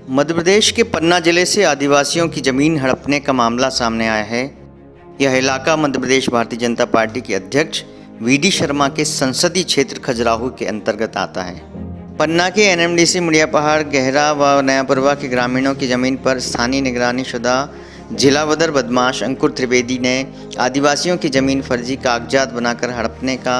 मध्य प्रदेश के पन्ना जिले से आदिवासियों की जमीन हड़पने का मामला सामने आया है। यह इलाका मध्य प्रदेश भारतीय जनता पार्टी के अध्यक्ष वीडी शर्मा के संसदीय क्षेत्र खजुराहो के अंतर्गत आता है। पन्ना के एनएमडीसी मुड़िया पहाड़, गहरा व नयापुरवा के ग्रामीणों की जमीन पर स्थानीय निगरानी शुदा जिला बदर बदमाश अंकुर त्रिवेदी ने आदिवासियों की जमीन फर्जी कागजात बनाकर हड़पने का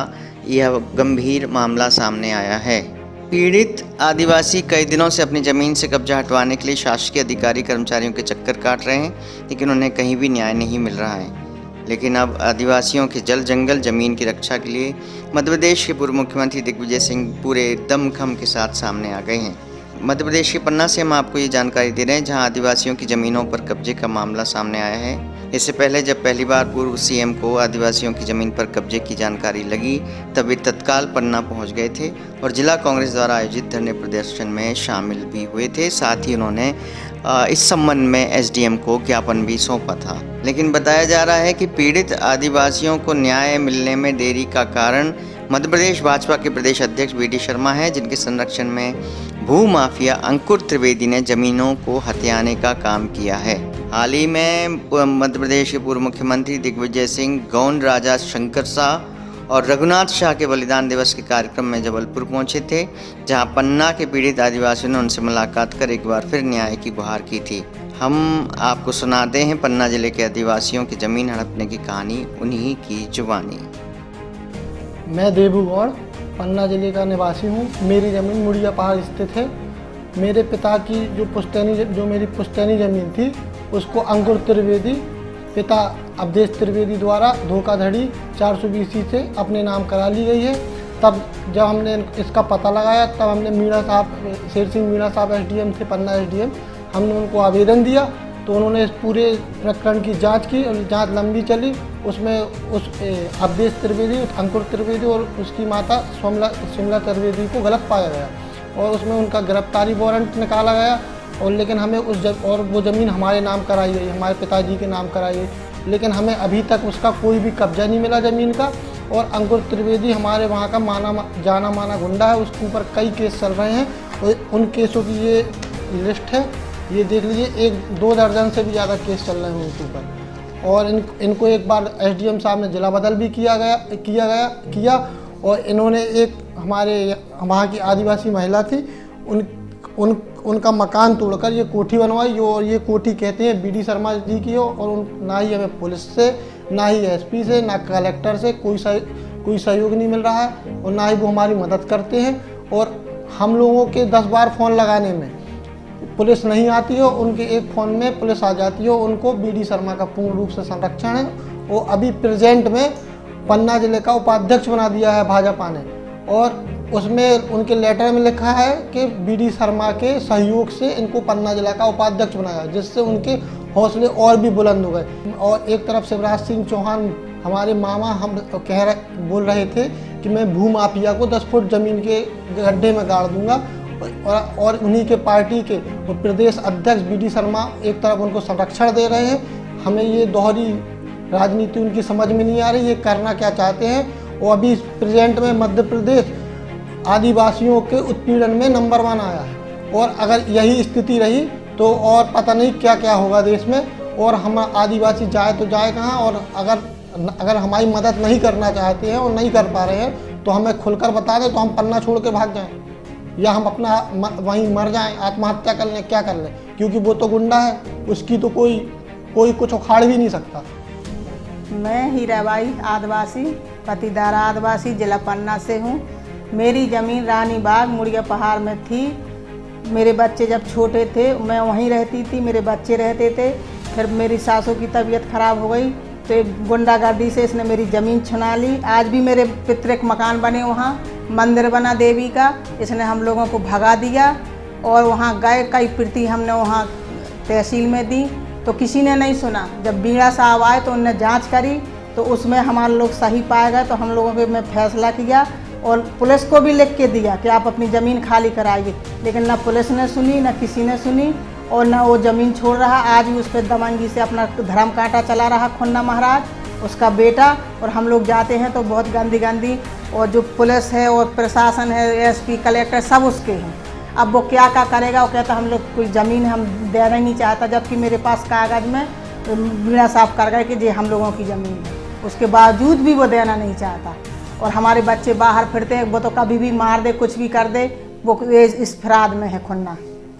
यह गंभीर मामला सामने आया है। पीड़ित आदिवासी कई दिनों से अपनी ज़मीन से कब्जा हटवाने के लिए शासकीय अधिकारी कर्मचारियों के चक्कर काट रहे हैं, लेकिन उन्हें कहीं भी न्याय नहीं मिल रहा है। लेकिन अब आदिवासियों के जल जंगल ज़मीन की रक्षा के लिए मध्य प्रदेश के पूर्व मुख्यमंत्री दिग्विजय सिंह पूरे दमखम के साथ सामने आ गए हैं। मध्य प्रदेश के पन्ना से हम आपको ये जानकारी दे रहे हैं, जहां आदिवासियों की ज़मीनों पर कब्जे का मामला सामने आया है। इससे पहले जब पहली बार पूर्व सीएम को आदिवासियों की ज़मीन पर कब्जे की जानकारी लगी, तब वे तत्काल पन्ना पहुंच गए थे और जिला कांग्रेस द्वारा आयोजित धरने प्रदर्शन में शामिल भी हुए थे। साथ ही उन्होंने इस संबंध में एसडीएम को ज्ञापन भी सौंपा था। लेकिन बताया जा रहा है कि पीड़ित आदिवासियों को न्याय मिलने में देरी का कारण मध्य प्रदेश भाजपा के प्रदेश अध्यक्ष वीडी शर्मा हैं, जिनके संरक्षण में भू माफिया अंकुर त्रिवेदी ने जमीनों को हथियाने का काम किया है। हाल ही में मध्य प्रदेश के पूर्व मुख्यमंत्री दिग्विजय सिंह, गौंड राजा शंकर शाह और रघुनाथ शाह के बलिदान दिवस के कार्यक्रम में जबलपुर पहुंचे थे, जहां पन्ना के पीड़ित आदिवासियों ने उनसे मुलाकात कर एक बार फिर न्याय की गुहार की थी। हम आपको सुनाते हैं पन्ना जिले के आदिवासियों की जमीन हड़पने की कहानी उन्हीं की जुबानी। मैं देबू गौड़ पन्ना जिले का निवासी हूँ। मेरी ज़मीन मुड़िया पहाड़ स्थित है। मेरे पिता की जो मेरी पुश्तैनी ज़मीन थी, उसको अंकुर त्रिवेदी पिता अवधेश त्रिवेदी द्वारा धोखाधड़ी 420 से अपने नाम करा ली गई है। तब जब हमने इसका पता लगाया, तब हमने मीणा साहब, शेर सिंह मीणा साहब एसडीएम थे, पन्ना एसडीएम, हमने उनको आवेदन दिया। तो उन्होंने इस पूरे प्रकरण की जांच की और जांच लंबी चली। उसमें उस अवधेश त्रिवेदी, अंकुर त्रिवेदी और उसकी माता शिमला त्रिवेदी को गलत पाया गया और उसमें उनका गिरफ्तारी वारंट निकाला गया। और लेकिन हमें वो ज़मीन हमारे नाम कराई गई, हमारे पिताजी के नाम कराई गई, लेकिन हमें अभी तक उसका कोई भी कब्जा नहीं मिला ज़मीन का। और अंकुर त्रिवेदी हमारे वहाँ का जाना माना गुंडा है, उसके ऊपर कई केस चल रहे हैं और उन केसों की ये लिस्ट है, ये देख लीजिए, 1-2 दर्जन से भी ज़्यादा केस चल रहे हैं उनके ऊपर। और इनको एक बार एसडीएम साहब ने जिला बदल भी किया और इन्होंने एक हमारे वहाँ की आदिवासी महिला थी, उनका मकान तोड़कर ये कोठी बनवाई। और ये कोठी कहते हैं वीडी शर्मा जी की हो। और ना ही हमें पुलिस से, ना ही एसपी से, ना कलेक्टर से कोई सहयोग नहीं मिल रहा है और ना ही वो हमारी मदद करते हैं। और हम लोगों के 10 बार फ़ोन लगाने में पुलिस नहीं आती हो, उनके एक फ़ोन में पुलिस आ जाती हो। उनको वीडी शर्मा का पूर्ण रूप से संरक्षण है। वो अभी प्रेजेंट में पन्ना जिले का उपाध्यक्ष बना दिया है भाजपा ने। और उसमें उनके लेटर में लिखा है कि वीडी शर्मा के सहयोग से इनको पन्ना जिला का उपाध्यक्ष बनाया, जिससे उनके हौसले और भी बुलंद हो गए। और एक तरफ शिवराज सिंह चौहान हमारे मामा हम बोल रहे थे कि मैं भू माफिया को 10 फुट ज़मीन के गड्ढे में गाड़ दूंगा। और उन्हीं के पार्टी के प्रदेश अध्यक्ष वीडी शर्मा एक तरफ उनको संरक्षण दे रहे हैं। हमें ये दोहरी राजनीति उनकी समझ में नहीं आ रही, ये करना क्या चाहते हैं। और अभी प्रेजेंट में मध्य प्रदेश आदिवासियों के उत्पीड़न में नंबर 1 आया है। और अगर यही स्थिति रही तो और पता नहीं क्या क्या होगा देश में। और हम आदिवासी जाए तो जाए कहाँ। और अगर हमारी मदद नहीं करना चाहते हैं और नहीं कर पा रहे हैं तो हमें खुलकर बता दें, तो हम पन्ना छोड़ के भाग जाएं या हम अपना वहीं मर जाएं, आत्महत्या कर लें, क्या कर लें, क्योंकि वो तो गुंडा है, उसकी तो कोई कुछ उखाड़ भी नहीं सकता। मैं हीराबाई आदिवासी, पतिदारा आदिवासी, जिला पन्ना से हूँ। मेरी ज़मीन रानी बाग मुड़िया पहाड़ में थी। मेरे बच्चे जब छोटे थे मैं वहीं रहती थी, मेरे बच्चे रहते थे। फिर मेरी सासों की तबीयत खराब हो गई तो एक गुंडागर्दी से इसने मेरी ज़मीन छुना ली। आज भी मेरे पितृक मकान बने, वहाँ मंदिर बना देवी का, इसने हम लोगों को भगा दिया। और वहाँ गए, कई प्रति हमने वहाँ तहसील में दी तो किसी ने नहीं सुना। जब बीड़ा साहब आए तो उनने जांच करी तो उसमें हमारे लोग सही पाए गए, तो हम लोगों के में फैसला किया और पुलिस को भी लिख के दिया कि आप अपनी ज़मीन खाली कराइए। लेकिन ना पुलिस ने सुनी, ना किसी ने सुनी और ना वो ज़मीन छोड़ रहा। आज भी उस पर दमंगी से अपना धर्म कांटा चला रहा खुन्ना महाराज, उसका बेटा। और हम लोग जाते हैं तो बहुत गंदी और जो पुलिस है और प्रशासन है, एसपी, कलेक्टर, सब उसके हैं। अब वो क्या क्या करेगा, वो कहता हम लोग कोई ज़मीन हम देना ही नहीं चाहता, जबकि मेरे पास कागज़ में बीड़ा साफ कर गए कि ये हम लोगों की ज़मीन है, उसके बावजूद भी वो देना नहीं चाहता। और हमारे बच्चे बाहर फिरते हैं, वो तो कभी भी मार दे, कुछ भी कर दे। वो इस फराद में है खुन्ना,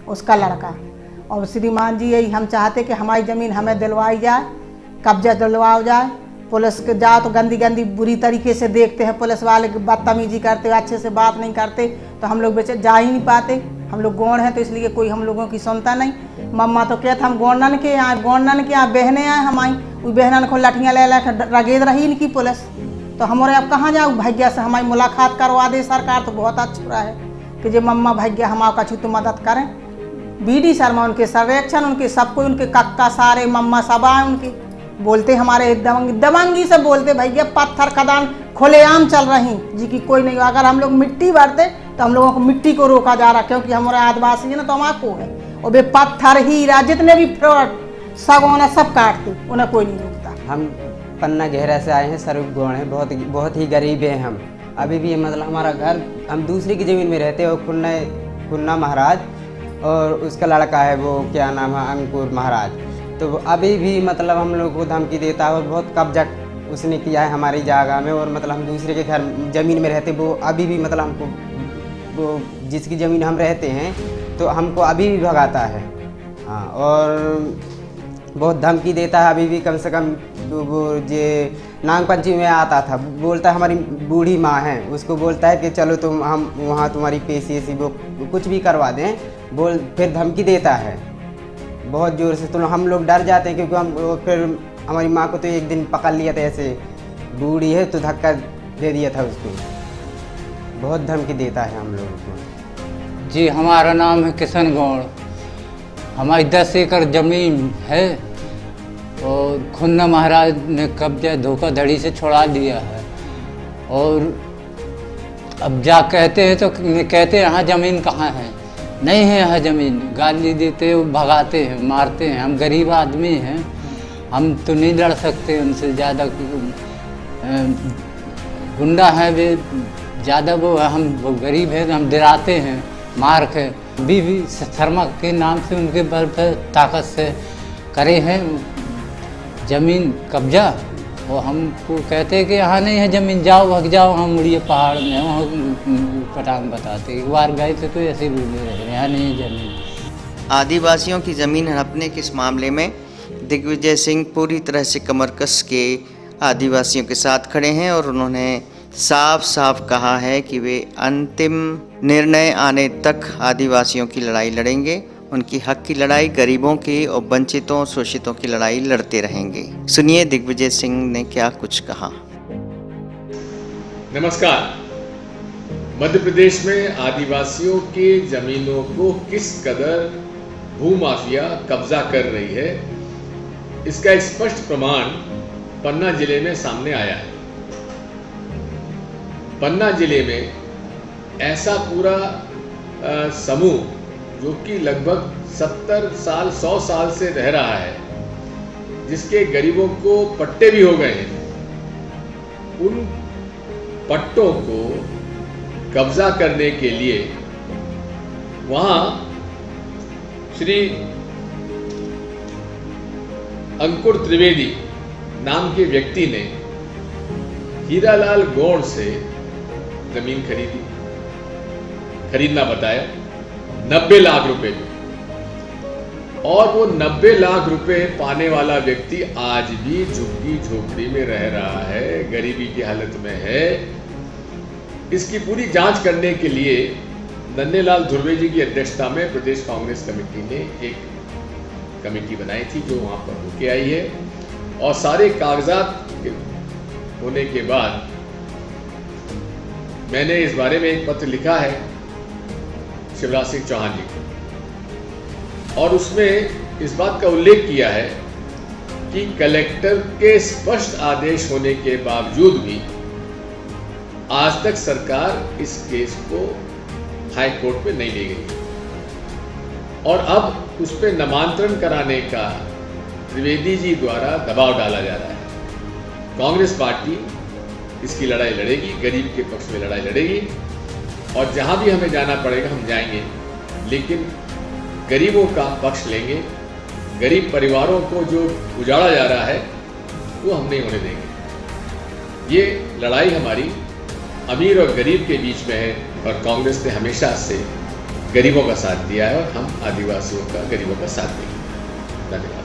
उसका लड़का। और श्रीमान जी यही हम चाहते कि हमारी ज़मीन हमें दिलवाई जाए, कब्जा दिलवाओ जाए। पुलिस के जाओ तो गंदी गंदी बुरी तरीके से देखते हैं, पुलिस वाले बदतमीजी करते, अच्छे से बात नहीं करते, तो हम लोग बेचारे जा ही नहीं पाते। हम लोग गौड़ हैं तो इसलिए कोई हम लोगों की सुनता नहीं। मम्मा तो कहता हम गौड़नन के यहाँ बहने आए, हमारी वो बहनन को लठियाँ ले रगेद रही इनकी पुलिस। तो हमारे अब कहाँ जाओ, भैया से हमारी मुलाकात करवा दे सरकार तो बहुत अच्छा रहा है कि जो मम्मा भैया हमारा कछु तो मदद करें। बीडी शर्मा उनके सर्वेक्षण, उनके सब कोई, उनके कक्का सारे मम्मा सब आए उनके, बोलते हमारे दबंगी से बोलते भैया पत्थर खदान खुलेआम चल रही जी की कोई नहीं। अगर हम लोग मिट्टी भरते तो हम लोगों को मिट्टी को रोका जा रहा, क्योंकि हमारे आदिवासी है ना तो हमारे है। और वे पत्थर हीरा जितने भी फ्रॉड सगोना सब काटते, उन्हें कोई नहीं रोकता। हम पन्ना गहरा से आए हैं, स्वरूप गौड़ हैं, बहुत ही गरीब हैं हम। अभी भी मतलब हमारा घर, हम दूसरी की ज़मीन में रहते हैं, और कुन्ना महाराज और उसका लड़का है वो क्या नाम है अंकुर महाराज। तो अभी भी मतलब हम लोग को धमकी देता है और बहुत कब्जा उसने किया है हमारी जगह में। और मतलब हम दूसरे के घर ज़मीन में रहते, वो अभी भी मतलब हमको, वो जिसकी ज़मीन हम रहते हैं तो हमको अभी भी भगाता है। हाँ, और बहुत धमकी देता है अभी भी। कम से कम वो जे नाग पंचमी में आता था, बोलता है हमारी बूढ़ी माँ है, उसको बोलता है कि चलो तुम हम वहाँ तुम्हारी पेशी ऐसी वो कुछ भी करवा दें, बोल फिर धमकी देता है बहुत ज़ोर से। तो हम लोग डर जाते हैं, क्योंकि हम फिर हमारी माँ को तो एक दिन पकड़ लिया था, ऐसे बूढ़ी है तो धक्का दे दिया था उसको। बहुत धमकी देता है हम लोगों को। जी, हमारा नाम है किशन गौड़। हमारी 10 एकड़ ज़मीन है और खुन्ना महाराज ने कब्जा धोखाधड़ी से छुड़ा दिया है। और अब जा कहते हैं तो कहते हैं यहाँ ज़मीन कहाँ है, नहीं है यहाँ ज़मीन, गाली देते, भगाते हैं, मारते हैं। हम गरीब आदमी हैं, हम तो नहीं लड़ सकते उनसे ज़्यादा, गुंडा है वे ज़्यादा, वो हम गरीब हैं, हम डराते हैं, मार के। बीवी शर्मा के नाम से उनके बल पर ताकत से करे हैं ज़मीन कब्जा। और हमको कहते हैं कि यहाँ नहीं है ज़मीन, जाओ भग जाओ, हम मुड़िए पहाड़ में, वहाँ पटांग बताते। एक बार गए थे तो ऐसे बोले रहे यहाँ नहीं है ज़मीन। आदिवासियों की ज़मीन हड़पने के इस मामले में दिग्विजय सिंह पूरी तरह से कमर कस के आदिवासियों के साथ खड़े हैं और उन्होंने साफ साफ कहा है कि वे अंतिम निर्णय आने तक आदिवासियों की लड़ाई लड़ेंगे। उनकी हक की लड़ाई, गरीबों की और वंचितों शोषितों की लड़ाई लड़ते रहेंगे। सुनिए दिग्विजय सिंह ने क्या कुछ कहा। नमस्कार। मध्य प्रदेश में आदिवासियों की जमीनों को किस कदर भूमाफिया कब्जा कर रही है, इसका एक स्पष्ट प्रमाण पन्ना जिले में सामने आया है। पन्ना जिले में ऐसा पूरा समूह जो कि लगभग 70 साल 100 साल से रह रहा है, जिसके गरीबों को पट्टे भी हो गए हैं, उन पट्टों को कब्जा करने के लिए वहां श्री अंकुर त्रिवेदी नाम के व्यक्ति ने हीरालाल गौड़ से जमीन खरीदना बताया 90 लाख रुपए में। और वो 90 लाख रुपए पाने वाला व्यक्ति आज भी झुग्गी झोपड़ी में रह रहा है, गरीबी की हालत में है। इसकी पूरी जांच करने के लिए नन्हेलाल धुर्वे जी की अध्यक्षता में प्रदेश कांग्रेस कमेटी ने एक कमेटी बनाई थी, जो वहां पर होके आई है। और सारे कागजात होने के बाद मैंने इस बारे में एक पत्र लिखा है शिवराज सिंह चौहान जी को, और उसमें इस बात का उल्लेख किया है कि कलेक्टर के स्पष्ट आदेश होने के बावजूद भी आज तक सरकार इस केस को हाई कोर्ट में नहीं ले गई, और अब उस पर नामांतरण कराने का त्रिवेदी जी द्वारा दबाव डाला जा रहा है। कांग्रेस पार्टी इसकी लड़ाई लड़ेगी, गरीब के पक्ष में लड़ाई लड़ेगी, और जहां भी हमें जाना पड़ेगा हम जाएंगे। लेकिन गरीबों का पक्ष लेंगे। गरीब परिवारों को जो उजाड़ा जा रहा है वो हम नहीं होने देंगे। ये लड़ाई हमारी अमीर और गरीब के बीच में है और कांग्रेस ने हमेशा से गरीबों का साथ दिया है और हम आदिवासियों का, गरीबों का साथ देंगे। धन्यवाद।